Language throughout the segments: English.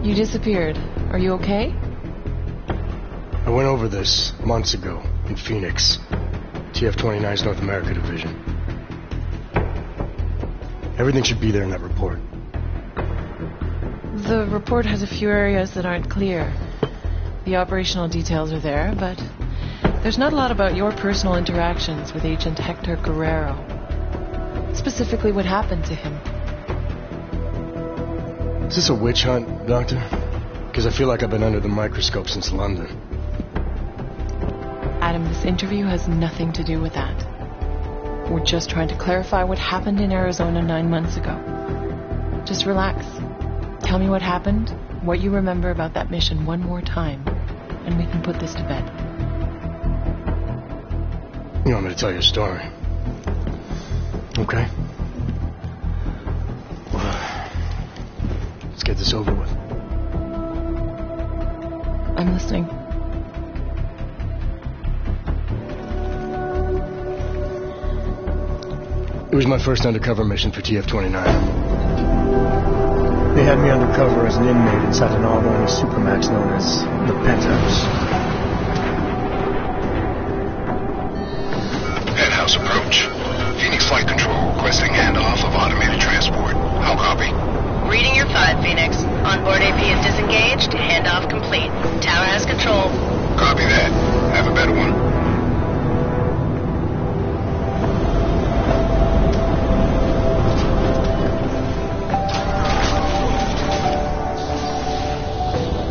You disappeared. Are you okay? I went over this months ago in Phoenix, TF-29's North America division. Everything should be there in that report. The report has a few areas that aren't clear. The operational details are there, but there's not a lot about your personal interactions with Agent Hector Guerrero. Specifically, what happened to him. Is this a witch hunt, Doctor? Because I feel like I've been under the microscope since London. Adam, this interview has nothing to do with that. We're just trying to clarify what happened in Arizona 9 months ago. Just relax. Tell me what happened, what you remember about that mission one more time, and we can put this to bed. You want me to tell you a story? Okay. Well, let's get this over with. I'm listening. It was my first undercover mission for TF-29. They had me undercover as an inmate inside an all-only supermax known as the Penthouse. Penthouse approach. Phoenix Flight Control requesting handoff of automated transport. How copy? Reading your 5, Phoenix. Onboard AP is disengaged. Handoff complete. Tower has control. Copy that. Have a better one.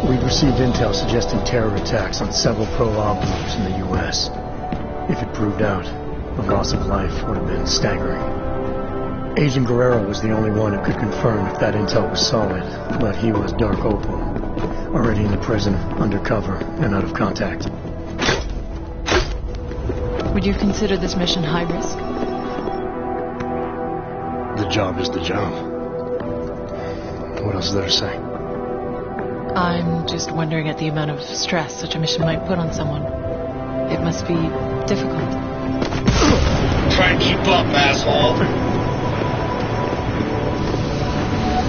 We'd received intel suggesting terror attacks on several pro-law groups in the U.S. If it proved out, the loss of life would have been staggering. Agent Guerrero was the only one who could confirm if that intel was solid, but he was Dark Opal, already in the prison, undercover, and out of contact. Would you consider this mission high risk? The job is the job. What else is there to say? I'm just wondering at the amount of stress such a mission might put on someone. It must be difficult. Try and keep up, asshole.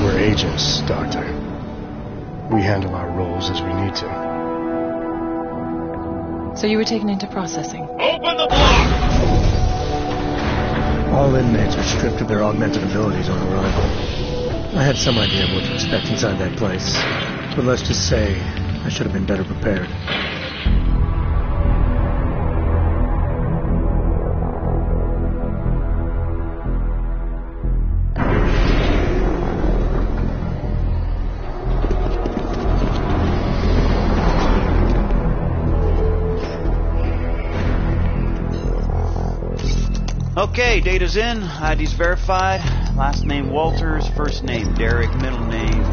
We're agents, Doctor. We handle our roles as we need to. So you were taken into processing? Open the block! All inmates are stripped of their augmented abilities on arrival. I had some idea of what to expect inside that place, but let's just say I should have been better prepared. Okay, data's in, ID's verified, last name Walters, first name Derek, middle name...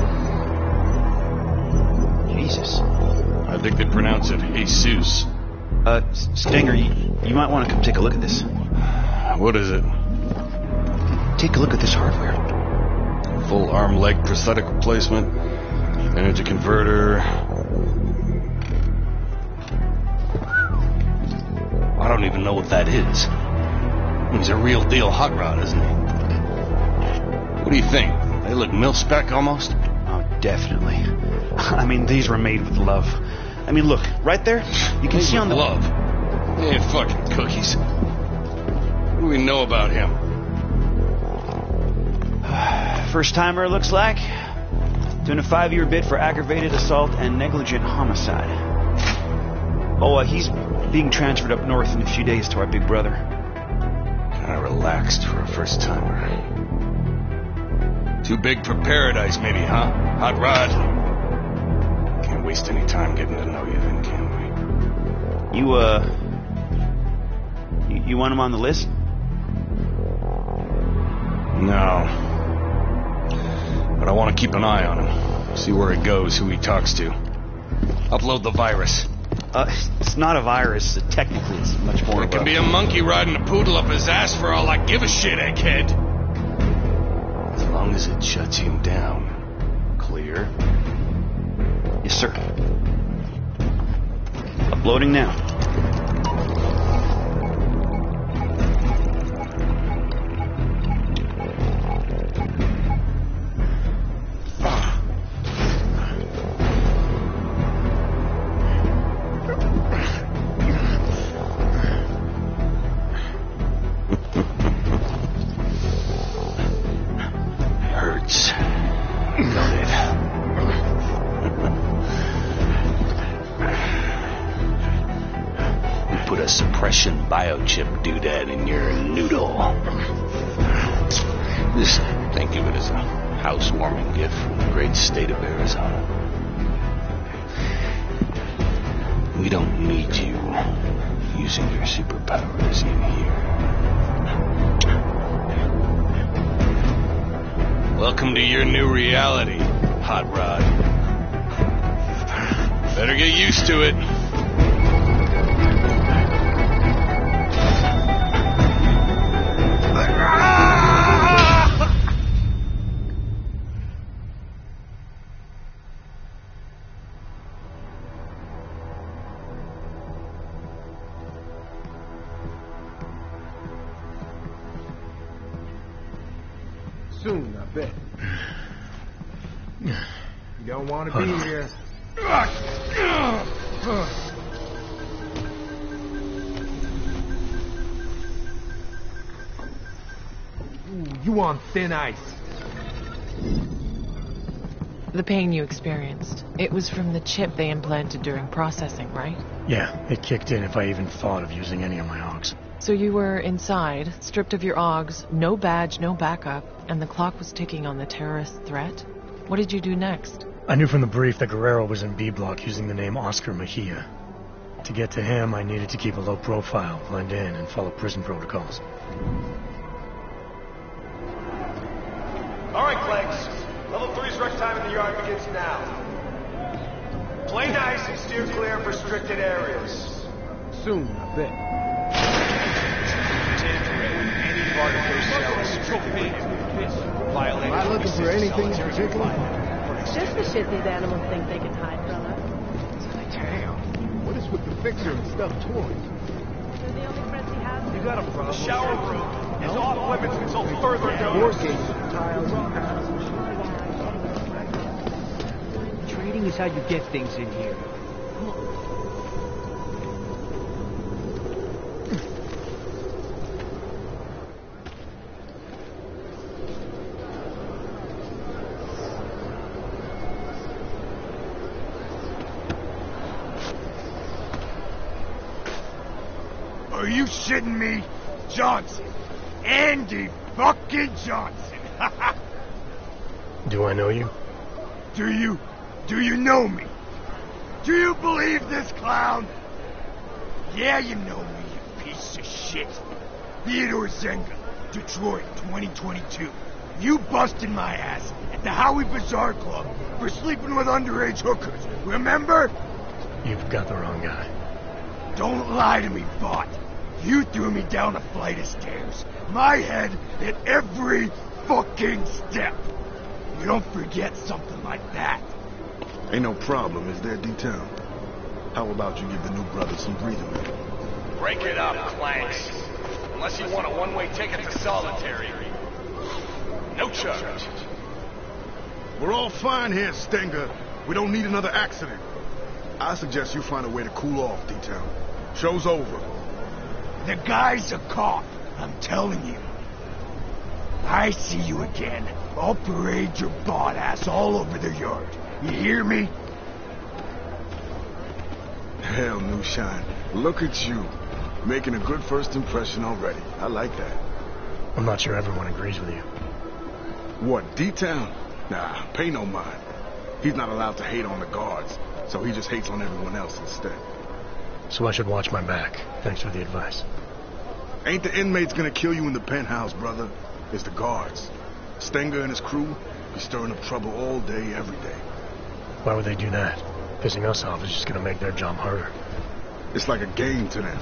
Jesus. I think they pronounce it Jesus. Stinger, you might want to come take a look at this. What is it? Take a look at this hardware. Full arm leg prosthetic replacement, energy converter. I don't even know what that is. He's a real deal hot rod, isn't he? What do you think? They look mil-spec almost? Oh, definitely. I mean, these were made with love. I mean, look, right there, you can see on the... Love? They ain't fucking cookies. What do we know about him? First timer, looks like. Doing a 5-year bid for aggravated assault and negligent homicide. Oh, he's being transferred up north in a few days to our big brother. Kinda relaxed for a first timer. Too big for paradise, maybe, huh? Hot rod? Can't waste any time getting to know you then, can we? You want him on the list? No. But I want to keep an eye on him. See where he goes, who he talks to. Upload the virus. It's not a virus. Technically, it's much more It can be a monkey riding a poodle up his ass for all I give a shit, egghead. As long as it shuts him down. Clear? Yes, sir. Uploading now. a suppression biochip doodad in your noodle. Just think of it as a housewarming gift from the great state of Arizona. We don't need you using your superpowers in here. Welcome to your new reality, Hot Rod. Better get used to it. Soon, I bet. You don't want to be here. Ooh, you on thin ice. The pain you experienced, it was from the chip they implanted during processing, right? Yeah, it kicked in if I even thought of using any of my augs. So you were inside, stripped of your augs, no badge, no backup, and the clock was ticking on the terrorist threat? What did you do next? I knew from the brief that Guerrero was in B Block using the name Oscar Mejia. To get to him, I needed to keep a low profile, blend in, and follow prison protocols. All right, Clanks. Level 3's rec time in the yard begins now. Play nice and steer clear of restricted areas. Soon, I bet. Any part of their cell is strictly violating. Am I looking for anything in particular? Just the shit these animals think they can hide from us. Damn. What is with the fixer and stuffed toys? They're the only friends he has. You got a problem? The shower room is off limits until further notice. Tiles and panels. Trading is how you get things in here. Are you shitting me? Johnson. Andy fucking Johnson. Do I know you? Do you know me? Do you believe this clown? Yeah, you know me, you piece of shit. Theodore Zenga, Detroit, 2022. You busted my ass at the Howie Bazaar Club for sleeping with underage hookers, remember? You've got the wrong guy. Don't lie to me, bot. You threw me down a flight of stairs. My head at every fucking step. You don't forget something like that. Ain't no problem, is there, D-Town? How about you give the new brother some breathing room? Break it up, Clanks. Unless you want a one-way ticket to solitary. No charge. We're all fine here, Stenger. We don't need another accident. I suggest you find a way to cool off, D-Town. Show's over. The guy's a cop, I'm telling you. I see you again. I'll parade your bot ass all over the yard. You hear me? Hell, New Shine. Look at you. Making a good first impression already. I like that. I'm not sure everyone agrees with you. What, D-Town? Nah, pay no mind. He's not allowed to hate on the guards, so he just hates on everyone else instead. So I should watch my back. Thanks for the advice. Ain't the inmates gonna kill you in the penthouse, brother. It's the guards. Stenger and his crew be stirring up trouble all day, every day. Why would they do that? Pissing us off is just gonna make their job harder. It's like a game to them.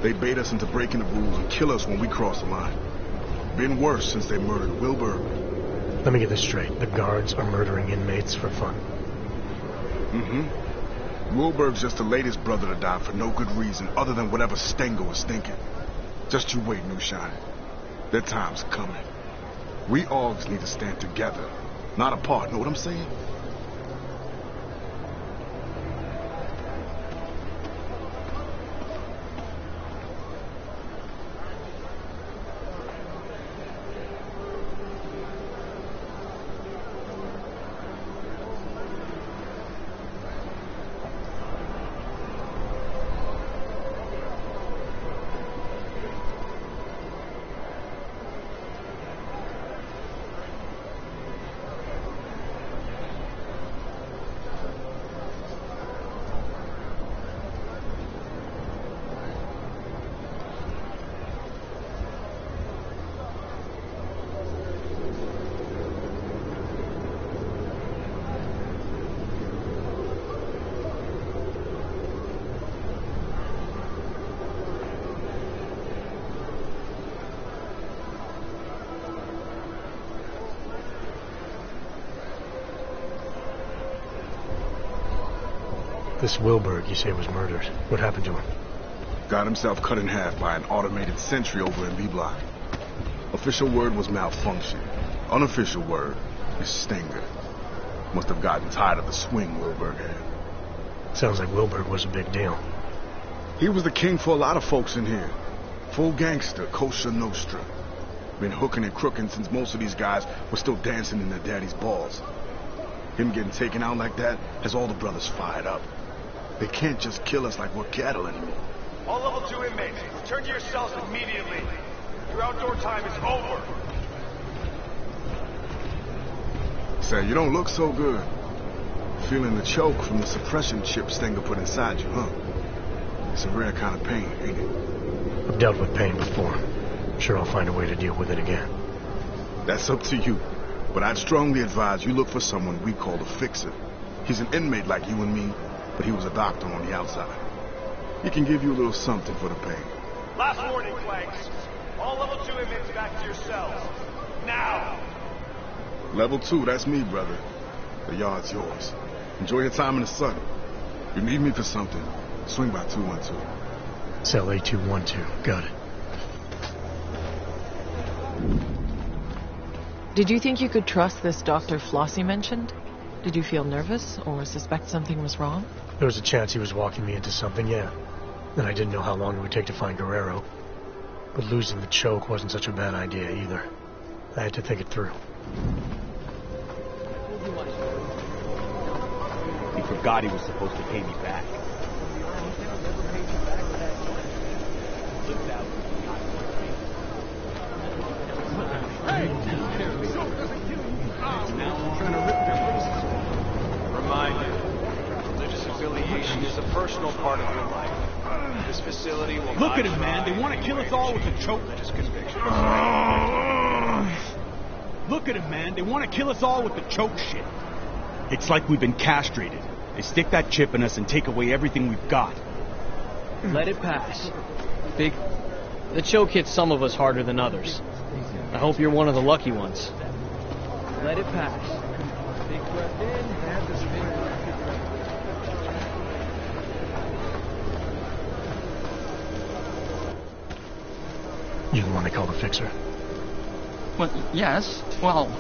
They bait us into breaking the rules and kill us when we cross the line. Been worse since they murdered Wilbur. Let me get this straight. The guards are murdering inmates for fun. Mm-hmm. Wilbur's just the latest brother to die for no good reason other than whatever Stenger was thinking. Just you wait, New Shine. Their time's coming. We Augs need to stand together, not apart, know what I'm saying? This Wilberg, you say, was murdered. What happened to him? Got himself cut in half by an automated sentry over in B-Block. Official word was malfunction. Unofficial word is Stenger. Must have gotten tired of the swing Wilberg had. Sounds like Wilberg was a big deal. He was the king for a lot of folks in here. Full gangster, Kosher Nostra. Been hooking and crooking since most of these guys were still dancing in their daddy's balls. Him getting taken out like that has all the brothers fired up. They can't just kill us like we're cattle anymore. All level 2 inmates, return to your cells immediately. Your outdoor time is over. Say, you don't look so good. Feeling the choke from the suppression chip Stenger put inside you, huh? It's a rare kind of pain, ain't it? I've dealt with pain before. Sure, I'll find a way to deal with it again. That's up to you. But I'd strongly advise you look for someone we call a fixer. He's an inmate like you and me, but he was a doctor on the outside. He can give you a little something for the pain. Last warning, Clanks. All level 2 inmates back to your cells. Now! Level 2, that's me, brother. The yard's yours. Enjoy your time in the sun. If you need me for something, swing by 212. Cell A212. Got it. Did you think you could trust this Dr. Flossie mentioned? Did you feel nervous or suspect something was wrong? There was a chance he was walking me into something, yeah. And I didn't know how long it would take to find Guerrero. But losing the choke wasn't such a bad idea either. I had to think it through. He forgot he was supposed to pay me back. Reminder, religious affiliation is a personal part of your life. This facility will Look at him, man. They want to kill us all with a choke. Look at him, man. They want to kill us all with the choke shit. It's like we've been castrated. They stick that chip in us and take away everything we've got. Let it pass. Big, the choke hits some of us harder than others. I hope you're one of the lucky ones. Let it pass. Big breath in, have the spin. You the one they call the fixer? Well, yes. Well,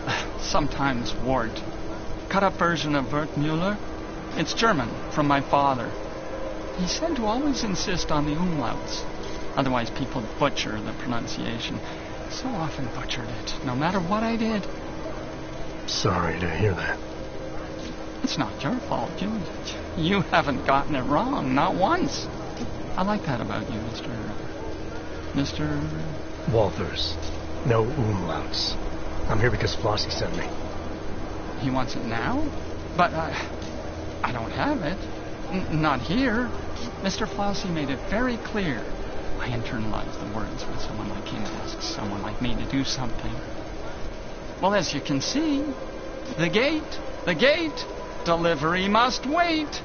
sometimes Wart. Cut-up version of Bert Mueller. It's German, from my father. He said to always insist on the umlauts. Otherwise people butcher the pronunciation. So often butchered it, no matter what I did. Sorry to hear that. It's not your fault. You haven't gotten it wrong, not once. I like that about you, Mr. Walters. No umlauts. I'm here because Flossie sent me. He wants it now? But I don't have it. Not here. Mr. Flossie made it very clear. I internalize the words when someone like him asks someone like me to do something. Well, as you can see, the gate, delivery must wait.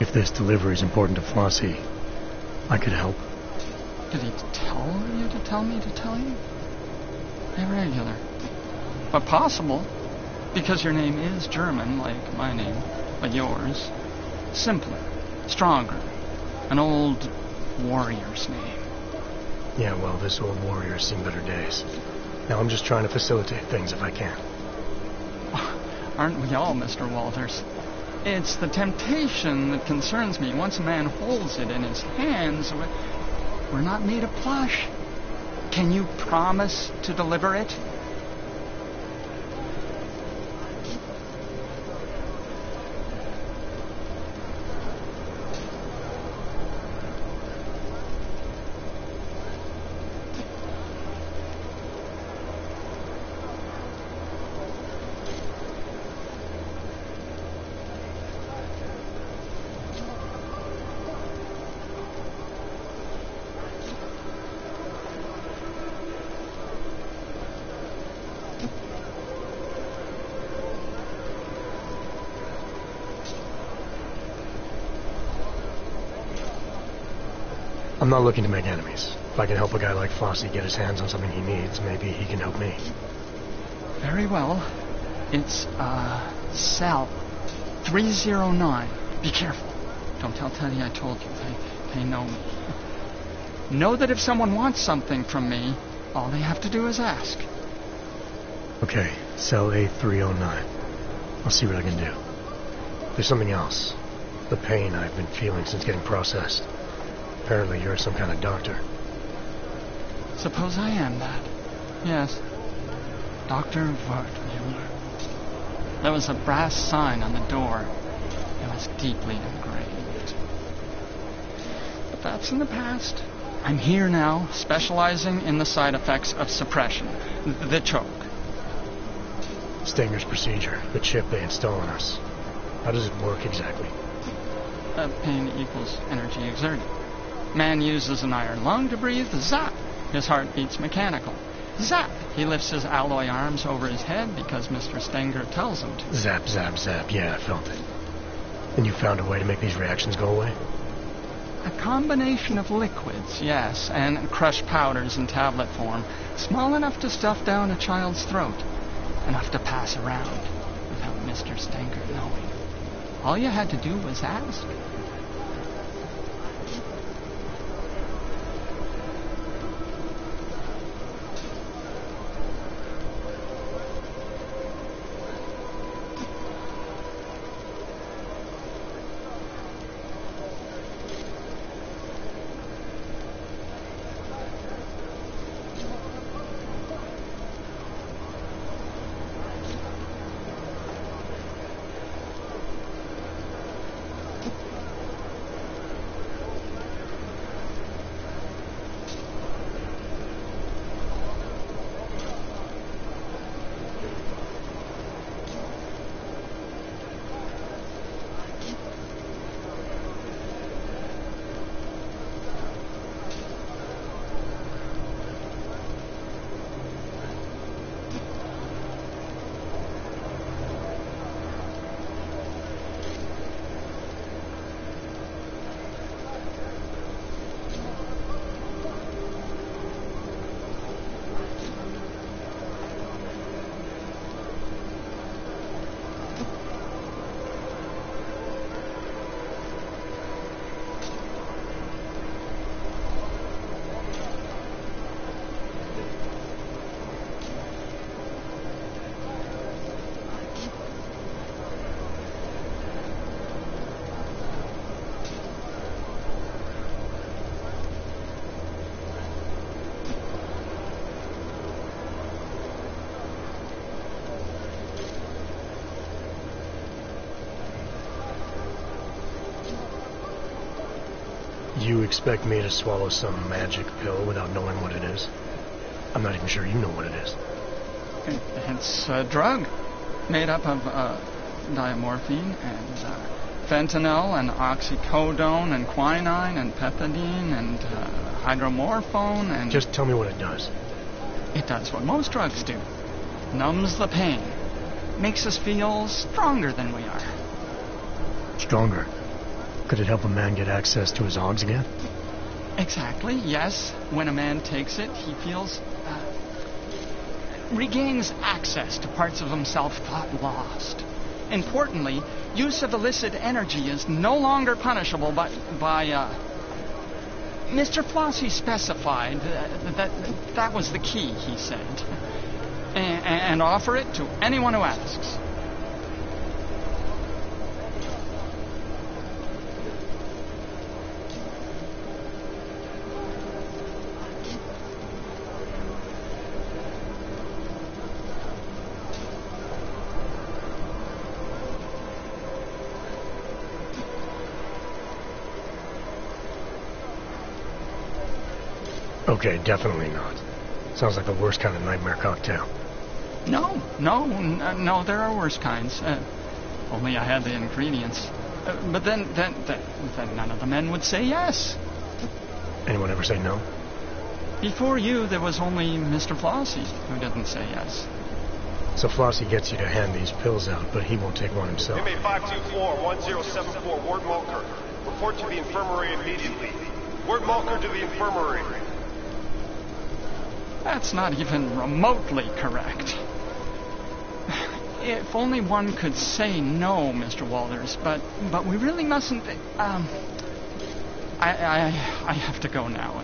If this delivery is important to Flossie, I could help. Did he tell you to tell me to tell you? Irregular. But possible, because your name is German, like my name, but yours. Simpler, stronger, an old warrior's name. Yeah, well, this old warrior's seen better days. Now I'm just trying to facilitate things if I can. Aren't we all, Mr. Walters? It's the temptation that concerns me. Once a man holds it in his hands, we're not made of plush. Can you promise to deliver it? I'm not looking to make enemies. If I can help a guy like Flossie get his hands on something he needs, maybe he can help me. Very well. It's, cell 309. Be careful. Don't tell Teddy I told you. They know me. Know that if someone wants something from me, all they have to do is ask. Okay, cell A309. I'll see what I can do. There's something else. The pain I've been feeling since getting processed. Apparently you're some kind of doctor. Suppose I am that. Yes. Dr. Wertmuller. There was a brass sign on the door. It was deeply engraved. But that's in the past. I'm here now, specializing in the side effects of suppression. The choke. Stenger's procedure. The chip they install on us. How does it work exactly? Pain equals energy exerted. Man uses an iron lung to breathe. Zap! His heart beats mechanical. Zap! He lifts his alloy arms over his head because Mr. Stenger tells him to. Zap, zap, zap. Yeah, I felt it. And you found a way to make these reactions go away? A combination of liquids, yes, and crushed powders in tablet form, small enough to stuff down a child's throat, enough to pass around without Mr. Stenger knowing. All you had to do was ask. You expect me to swallow some magic pill without knowing what it is? I'm not even sure you know what it is. It's a drug made up of diamorphine and fentanyl and oxycodone and quinine and pethidine and hydromorphone and... Just tell me what it does. It does what most drugs do. Numbs the pain. Makes us feel stronger than we are. Stronger? Could it help a man get access to his hogs again? Exactly, yes. When a man takes it, he feels... regains access to parts of himself thought lost. Importantly, use of illicit energy is no longer punishable by Mr. Flossie specified that was the key, he said. And offer it to anyone who asks. Okay, definitely not. Sounds like the worst kind of nightmare cocktail. No, there are worse kinds. Only I had the ingredients. But then none of the men would say yes. Anyone ever say no? Before you, there was only Mr. Flossie who didn't say yes. So Flossie gets you to hand these pills out, but he won't take one himself. Inmate 524-1074, Ward Mulker. Report to the infirmary immediately. Word Mulker to the infirmary. That's not even remotely correct. If only one could say no, Mr. Walters, but we really mustn't... I have to go now.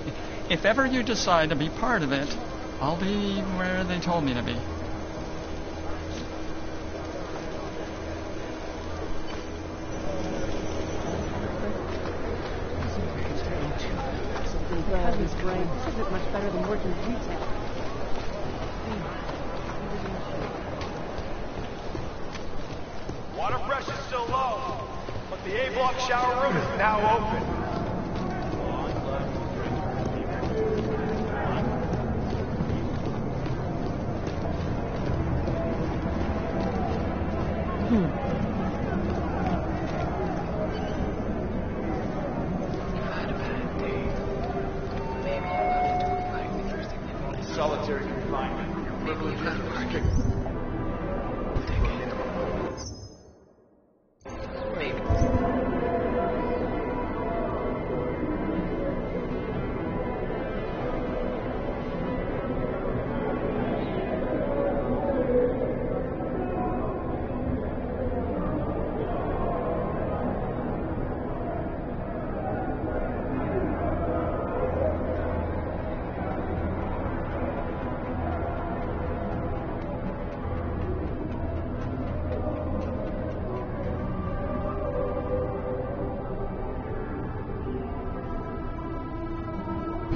If ever you decide to be part of it, I'll be where they told me to be. His brain. This isn't much better than working retail. Water pressure's still low, but the A-block shower room is now open. Solitary confinement. Your privileges are restricted.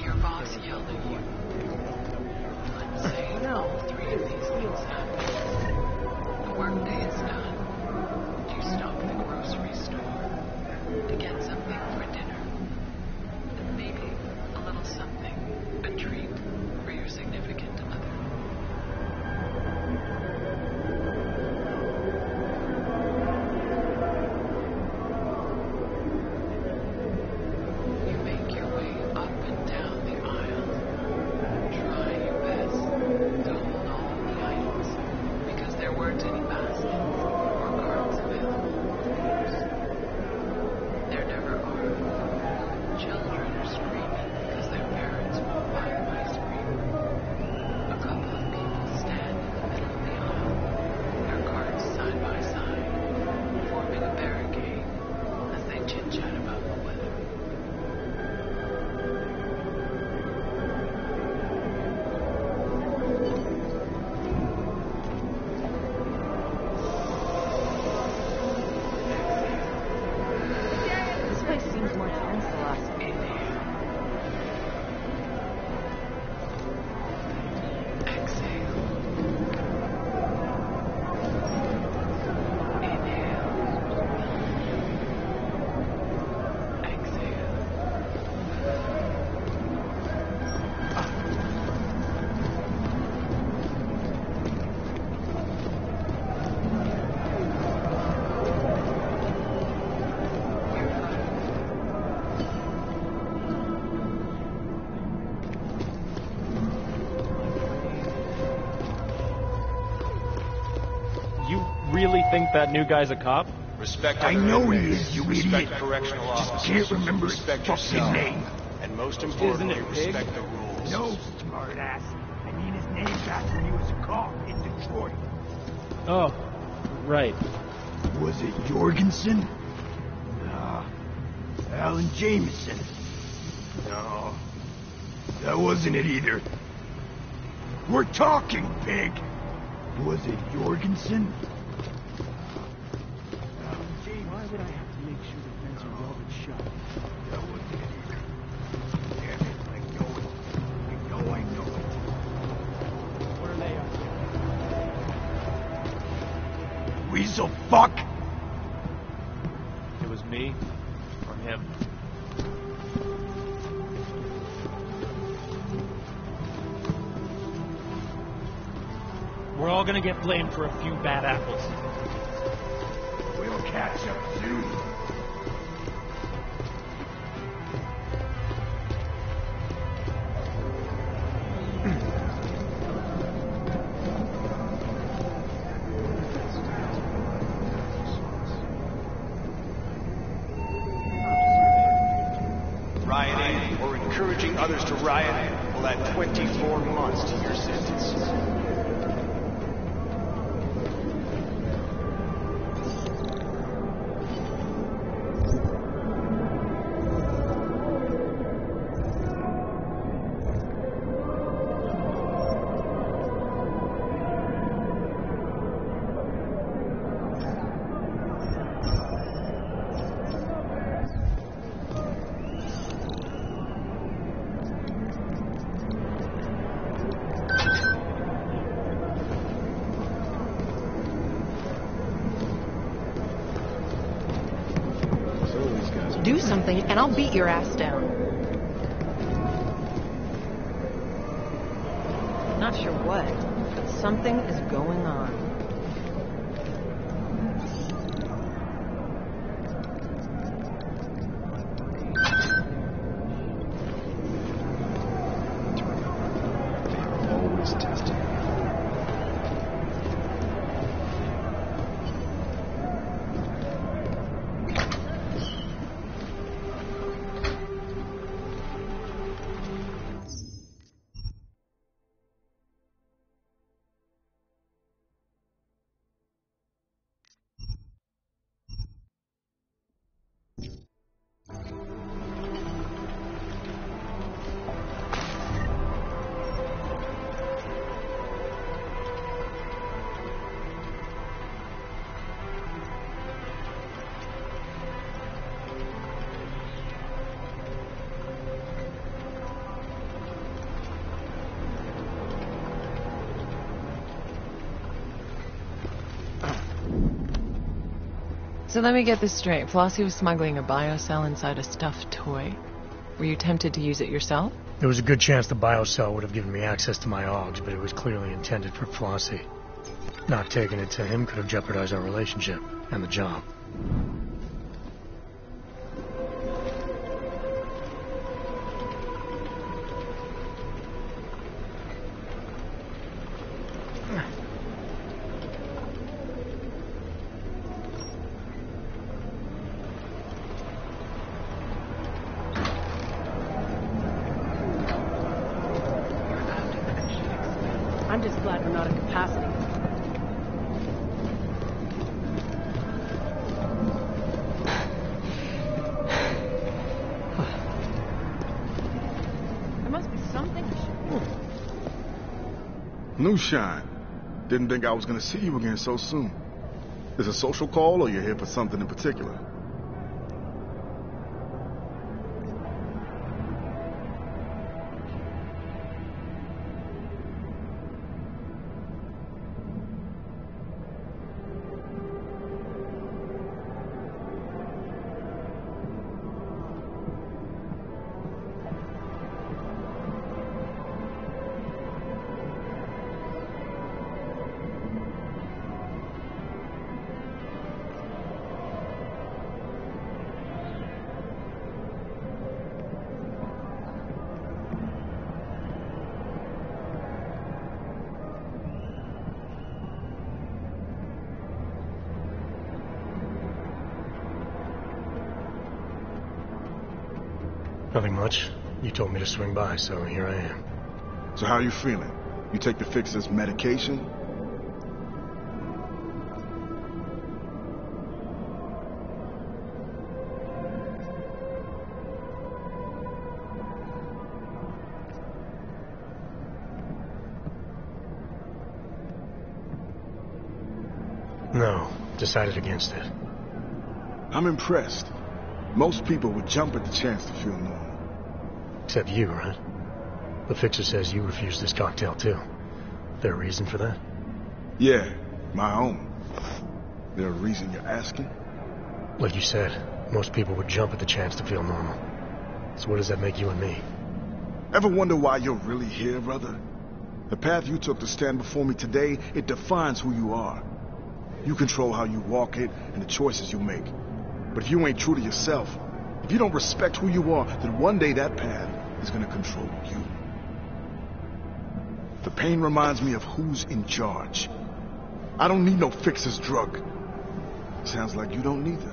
Your boss yelled at you. I'm saying all three of these things happened. The workday is done. You stop at the grocery store to get something for dinner. And maybe a little something, a treat for your significant other. Really think that new guy's a cop? Respect I know he is, you idiot. Correctional Just officers. can't remember his Respect fucking yourself. name. And most importantly, Isn't it Pig? respect the rules. No, smartass. I mean his name back when he was a cop in Detroit. Oh, right. Was it Jorgensen? Nah. Alan Jameson? No. That wasn't it either. We're talking, Pig! Was it Jorgensen? Why would I have to make sure the vents are welded shut? That wasn't it either. Damn it, I know it. I know it. What are they up to? Weasel fuck! It was me or him. We're all gonna get blamed for a few bad apples. We'll catch up soon. Riot 8, encouraging others to riot will add 24 months to your sentence. Do something, and I'll beat your ass down. Not sure what, but something is going on. Always testing. So let me get this straight. Flossie was smuggling a biocell inside a stuffed toy. Were you tempted to use it yourself? There was a good chance the biocell would have given me access to my AUGs, but it was clearly intended for Flossie. Not taking it to him could have jeopardized our relationship and the job. I'm just glad we're not at capacity. There must be something I should do. New Shine. Didn't think I was gonna see you again so soon. Is it a social call or you're here for something in particular? Nothing much. You told me to swing by, so here I am. So how are you feeling? You take the fix as medication? No, decided against it. I'm impressed. Most people would jump at the chance to feel normal. Except you, right? The fixer says you refused this cocktail, too. There a reason for that? Yeah, my own. There a reason you're asking? Like you said, most people would jump at the chance to feel normal. So what does that make you and me? Ever wonder why you're really here, brother? The path you took to stand before me today, it defines who you are. You control how you walk it and the choices you make. But if you ain't true to yourself, if you don't respect who you are, then one day that path is gonna control you. The pain reminds me of who's in charge. I don't need no fixer's drug. Sounds like you don't neither.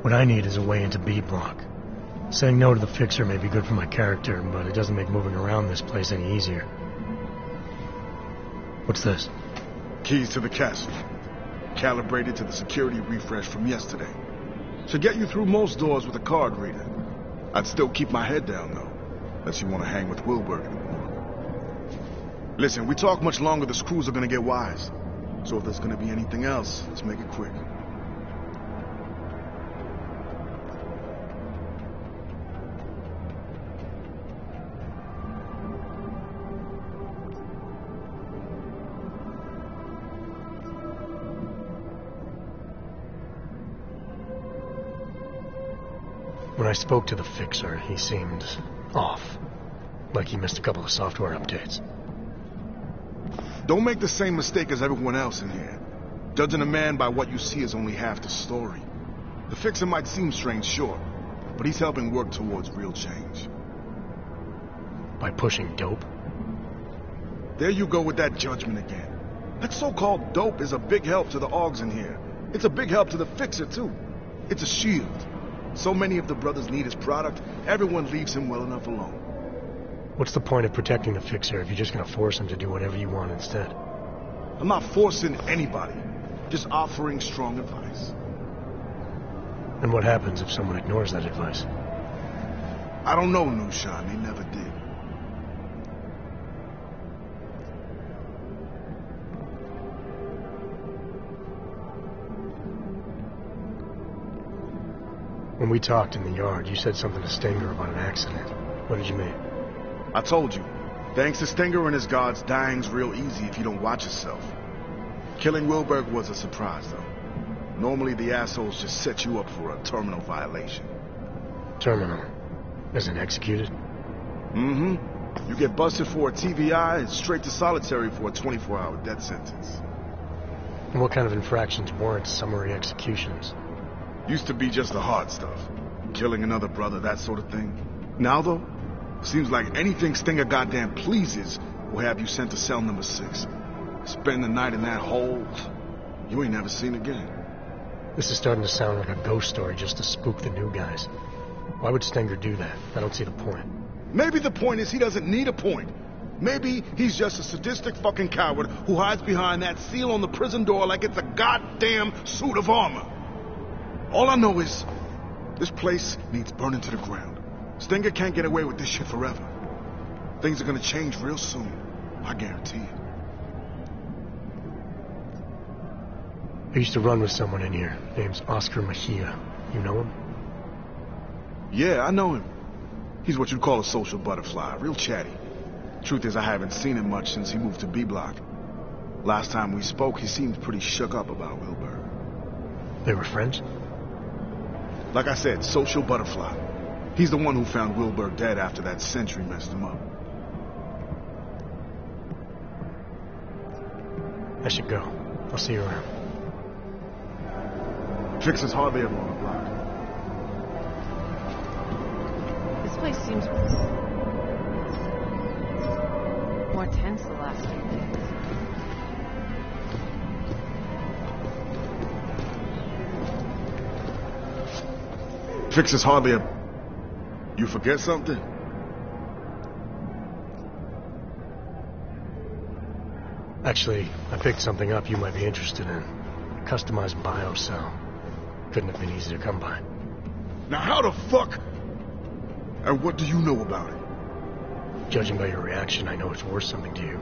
What I need is a way into B block. Saying no to the fixer may be good for my character, but it doesn't make moving around this place any easier. What's this? Keys to the castle. Calibrated to the security refresh from yesterday. Should get you through most doors with a card reader. I'd still keep my head down, though, unless you want to hang with Wilbur anymore. Listen, we talk much longer, the screws are gonna get wise. So if there's gonna be anything else, let's make it quick. When I spoke to the fixer, he seemed off. Like he missed a couple of software updates. Don't make the same mistake as everyone else in here. Judging a man by what you see is only half the story. The fixer might seem strange, sure, but he's helping work towards real change. By pushing dope? There you go with that judgment again. That so-called dope is a big help to the Augs in here. It's a big help to the fixer, too. It's a shield. So many of the brothers need his product, everyone leaves him well enough alone. What's the point of protecting the fixer if you're just gonna force him to do whatever you want instead? I'm not forcing anybody, just offering strong advice. And what happens if someone ignores that advice? I don't know, Nushan. They never did. When we talked in the yard, you said something to Stinger about an accident. What did you mean? I told you. Thanks to Stinger and his guards, dying's real easy if you don't watch yourself. Killing Wilberg was a surprise, though. Normally the assholes just set you up for a terminal violation. Terminal? As in executed? Mm-hmm. You get busted for a TVI and straight to solitary for a 24-hour death sentence. And what kind of infractions warrant summary executions? Used to be just the hard stuff. Killing another brother, that sort of thing. Now, though, seems like anything Stinger goddamn pleases will have you sent to cell number 6. Spend the night in that hole you ain't never seen again. This is starting to sound like a ghost story just to spook the new guys. Why would Stinger do that? I don't see the point. Maybe the point is he doesn't need a point. Maybe he's just a sadistic fucking coward who hides behind that seal on the prison door like it's a goddamn suit of armor. All I know is, this place needs burning to the ground. Stinger can't get away with this shit forever. Things are gonna change real soon. I guarantee it. I used to run with someone in here. Name's Oscar Mejia. You know him? Yeah, I know him. He's what you'd call a social butterfly, real chatty. Truth is, I haven't seen him much since he moved to B-Block. Last time we spoke, he seemed pretty shook up about Wilbur. They were friends? Like I said, social butterfly. He's the one who found Wilbur dead after that sentry messed him up. I should go. I'll see you around. Fixer's hardly ever on the block. This place seems more tense the last few days. Fixer's hardly a... You forget something? Actually, I picked something up you might be interested in. A customized biocell. Couldn't have been easy to come by. Now how the fuck... And what do you know about it? Judging by your reaction, I know it's worth something to you.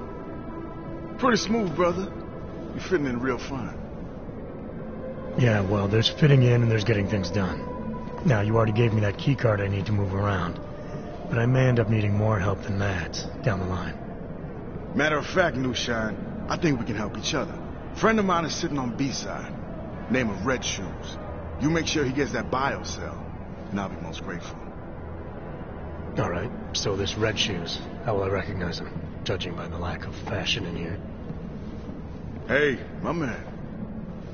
Pretty smooth, brother. You're fitting in real fine. Yeah, well, there's fitting in and there's getting things done. Now, you already gave me that key card I need to move around. But I may end up needing more help than that down the line. Matter of fact, Nushan, I think we can help each other. Friend of mine is sitting on B-side. Name of Red Shoes. You make sure he gets that biocell, and I'll be most grateful. All right, so this Red Shoes, how will I recognize him, judging by the lack of fashion in here? Hey, my man.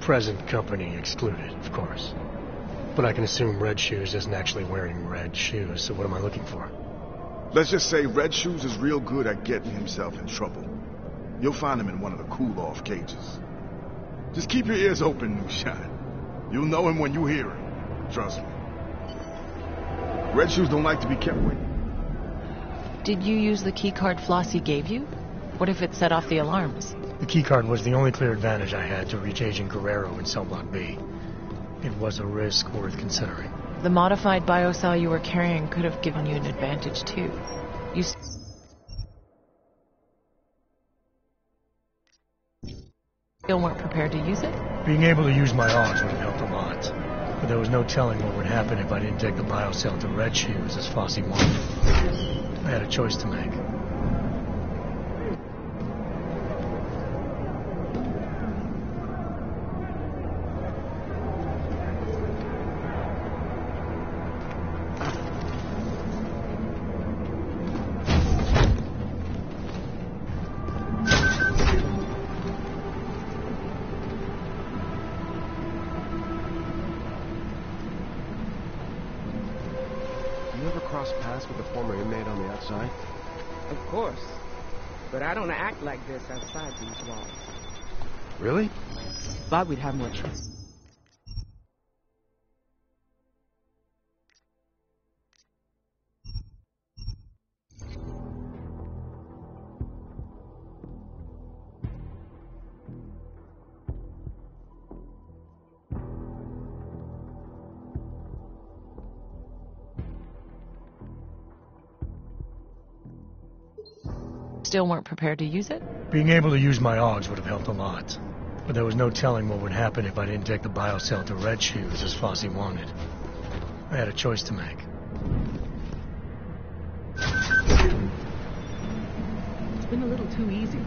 Present company excluded, of course. But I can assume Red Shoes isn't actually wearing red shoes, so what am I looking for? Let's just say Red Shoes is real good at getting himself in trouble. You'll find him in one of the cool-off cages. Just keep your ears open, Nushan. You'll know him when you hear him. Trust me. Red shoes don't like to be kept waiting. Did you use the keycard Flossie gave you? What if it set off the alarms? The keycard was the only clear advantage I had to reach Agent Guerrero in Cell Block B. It was a risk worth considering. The modified biocell you were carrying could have given you an advantage, too. You still weren't prepared to use it? Being able to use my AUGs would have helped a lot. But there was no telling what would happen if I didn't take the biocell to Red Shoes as Flossie wanted. I had a choice to make. You ever cross paths with a former inmate on the outside? Of course. But I don't act like this outside these walls. Really? Thought we'd have more trouble. Still weren't prepared to use it? Being able to use my AUGs would have helped a lot. But there was no telling what would happen if I didn't take the biocell to Red Shoes as Flossie wanted. I had a choice to make. It's been a little too easy.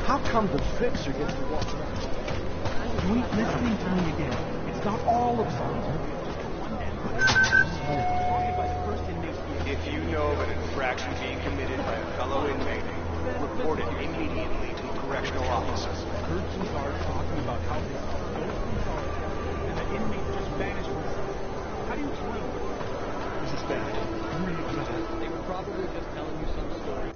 How come the fixer gets to walk around? Wait, listening to me again. It's not all of them. If you know of an infraction being committed by a fellow inmate, report it immediately to a correctional officer. Heard some guards talking about how this and the inmate just vanished from us. How do you explain it? This is bad. Really bad. They were probably just telling you some story.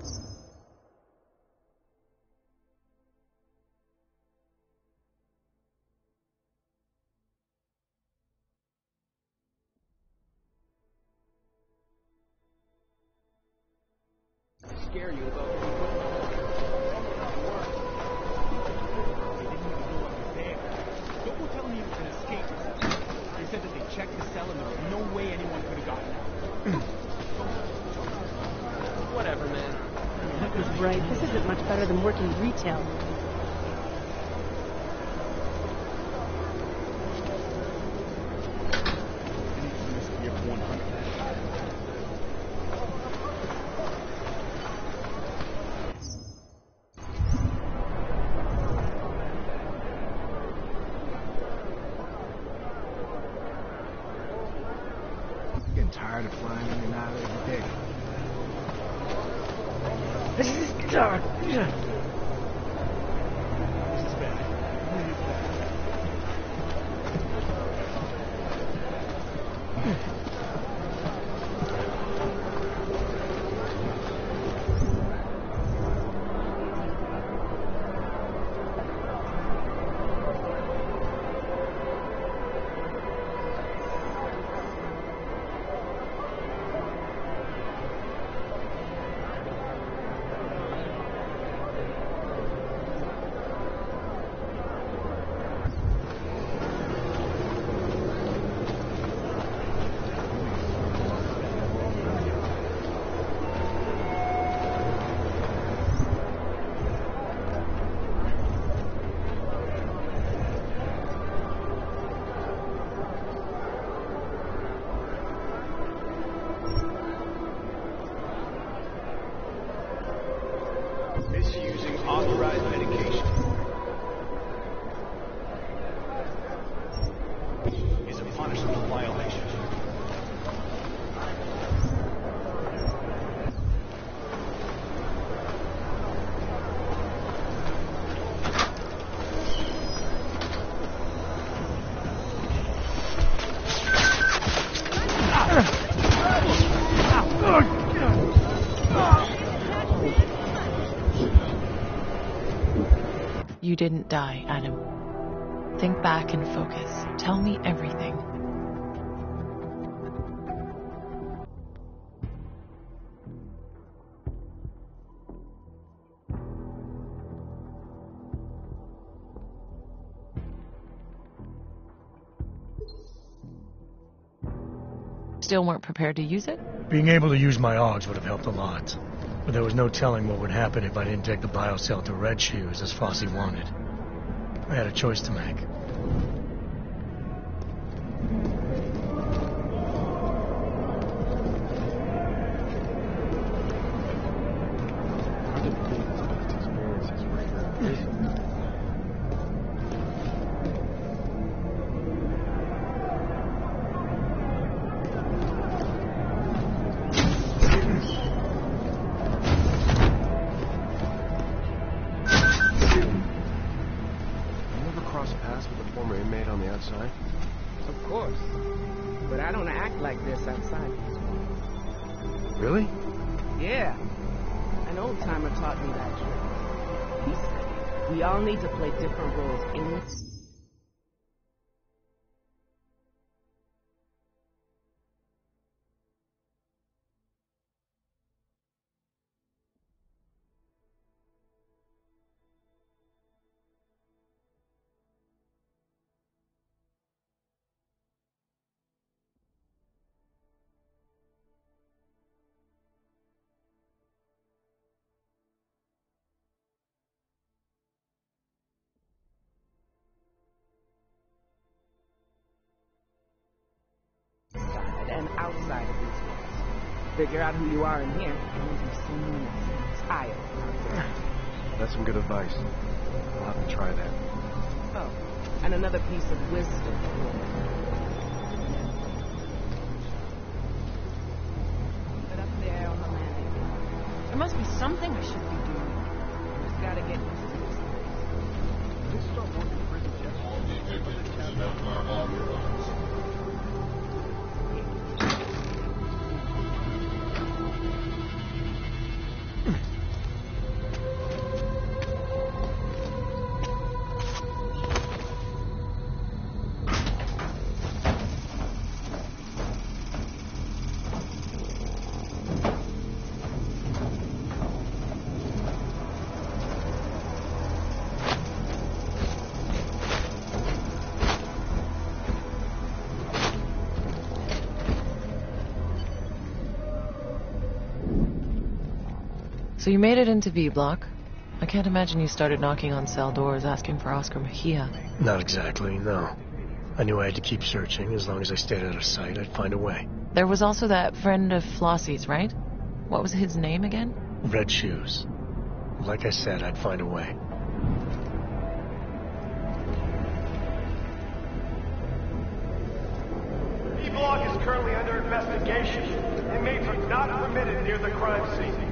Scare you about Don't go telling me it was an escape. They said that they checked the cell and there was no way anyone could have gotten out. whatever, man. That was right. This isn't much better than working retail. Getting tired of flying in and out every day. This is dark. This is bad. Really bad. didn't die, Adam. Think back and focus. Tell me everything. Still weren't prepared to use it? Being able to use my AUGs would have helped a lot. But there was no telling what would happen if I didn't take the biocell to Red Shoes as Fosse wanted. I had a choice to make. Of course. But I don't act like this outside these walls. Really? Yeah. An old-timer taught me that trick. He said, we all need to play different roles in... and outside of these walls. Figure out who you are in here, and you'll be someone else entirely out there. That's some good advice. I'll have to try that. Oh, and another piece of wisdom. Keep it up there on the landing. There must be something I should be doing. Just gotta get used to this place. This start working in prison yet? So you made it into B Block. I can't imagine you started knocking on cell doors asking for Oscar Mejia. Not exactly, no. I knew I had to keep searching. As long as I stayed out of sight, I'd find a way. There was also that friend of Flossie's, right? What was his name again? Red Shoes. Like I said, I'd find a way. B Block is currently under investigation. Inmates are not permitted near the crime scene.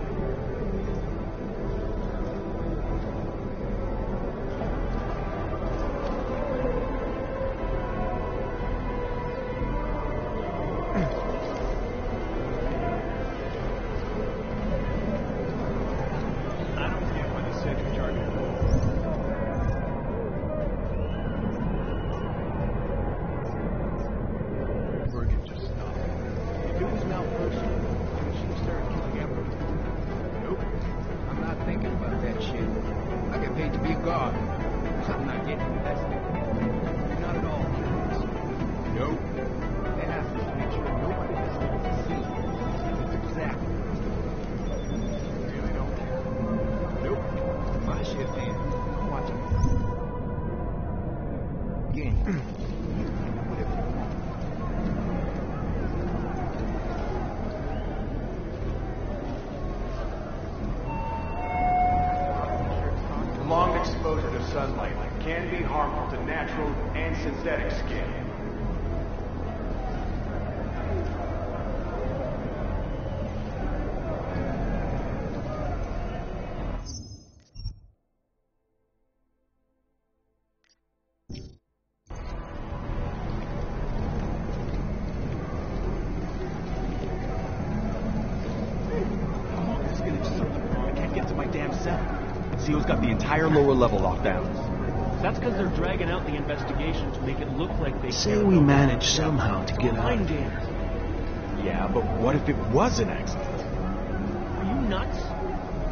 Prolonged exposure to sunlight can be harmful to natural and synthetic skin. CEO's got the entire lower level locked down. That's because they're dragging out the investigation to make it look like they Say we manage somehow to get out of here. Yeah, but what if it was an accident? Are you nuts?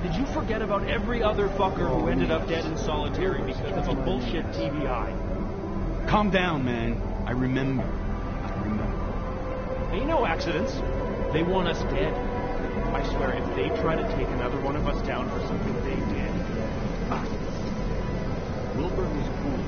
Did you forget about every other fucker who ended up dead in solitary because of a bullshit TBI? Calm down, man. I remember. Ain't no accidents. They want us dead. I swear, if they try to take another one of us down for something they did... Wilbur was cool.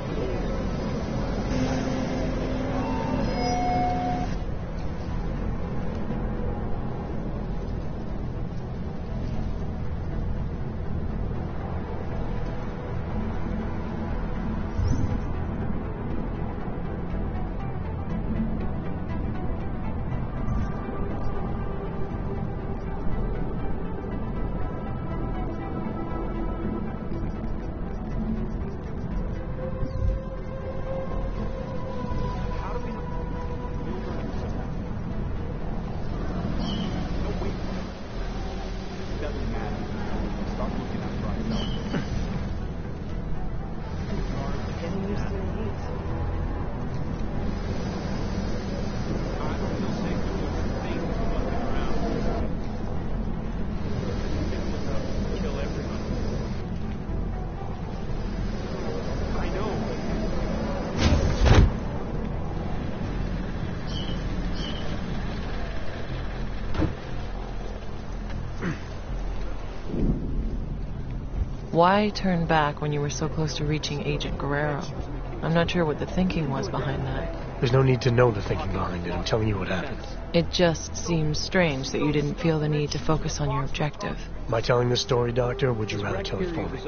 Why turn back when you were so close to reaching Agent Guerrero? I'm not sure what the thinking was behind that. There's no need to know the thinking behind it. I'm telling you what happened. It just seems strange that you didn't feel the need to focus on your objective. Am I telling this story, Doctor, or would you rather tell it for me?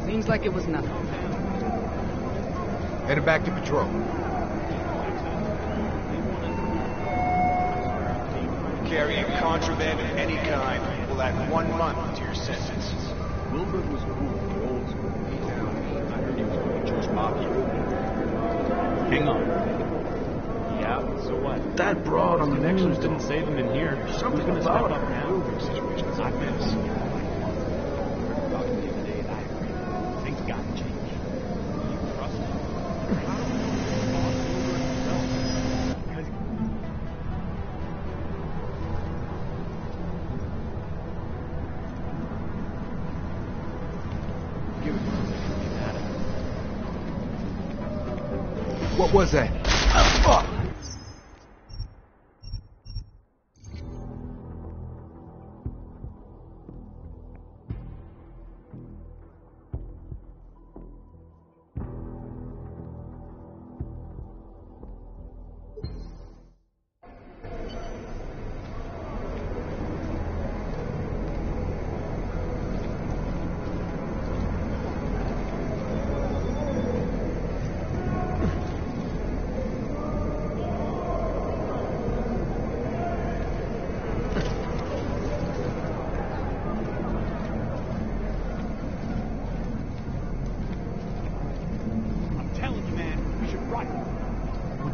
Seems like it was nothing. Headed back to patrol. Carrying contraband of any kind will add 1 month to your sentence. Wilbur was cool, the old school. I heard he was going to Jewish mafia. Hang on. Yeah, so what? That broad on the Connections didn't save him in here. Something Who's gonna step about up now? Situations like this. Things got to change. You trust him? What was that? Fuck!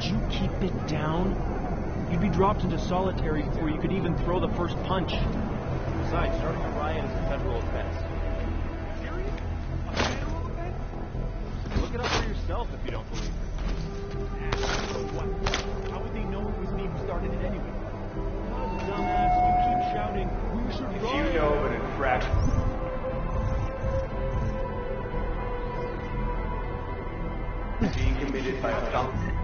Would you keep it down? You'd be dropped into solitary before you could even throw the first punch. Besides, starting a riot is a federal offense. Serious? A federal offense? Look it up for yourself if you don't believe it. What? How would they know it was me who started it anyway? Dumbass, you keep shouting, we should riot. If you know of an infraction... being committed by a felon.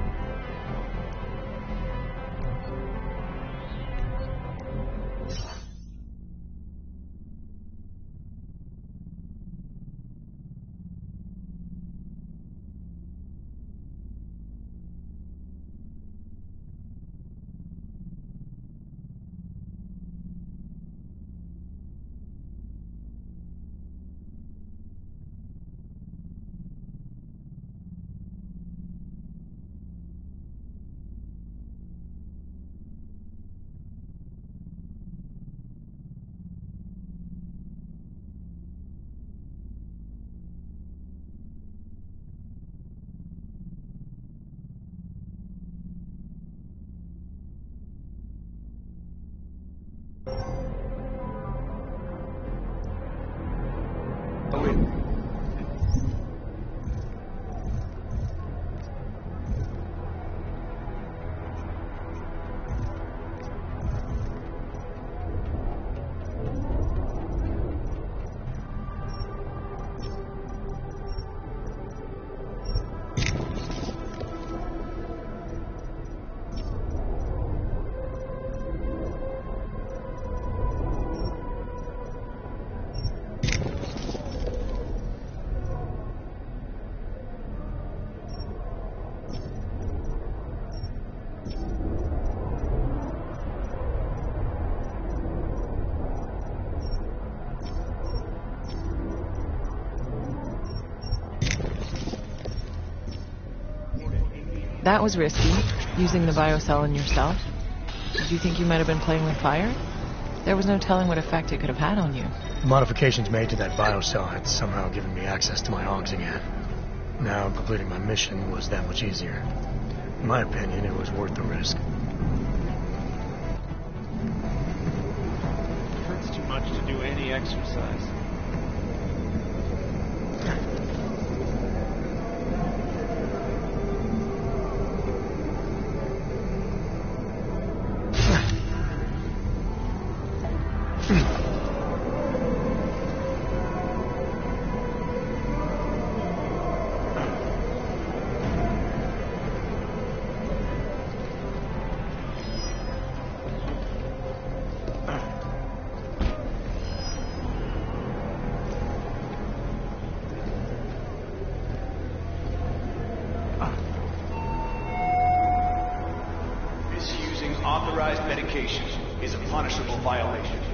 That was risky, using the biocell in yourself. Did you think you might have been playing with fire? There was no telling what effect it could have had on you. The modifications made to that biocell had somehow given me access to my ongs again. Now, completing my mission was that much easier. In my opinion, it was worth the risk. It hurts too much to do any exercise. Misusing authorized medication is a punishable violation.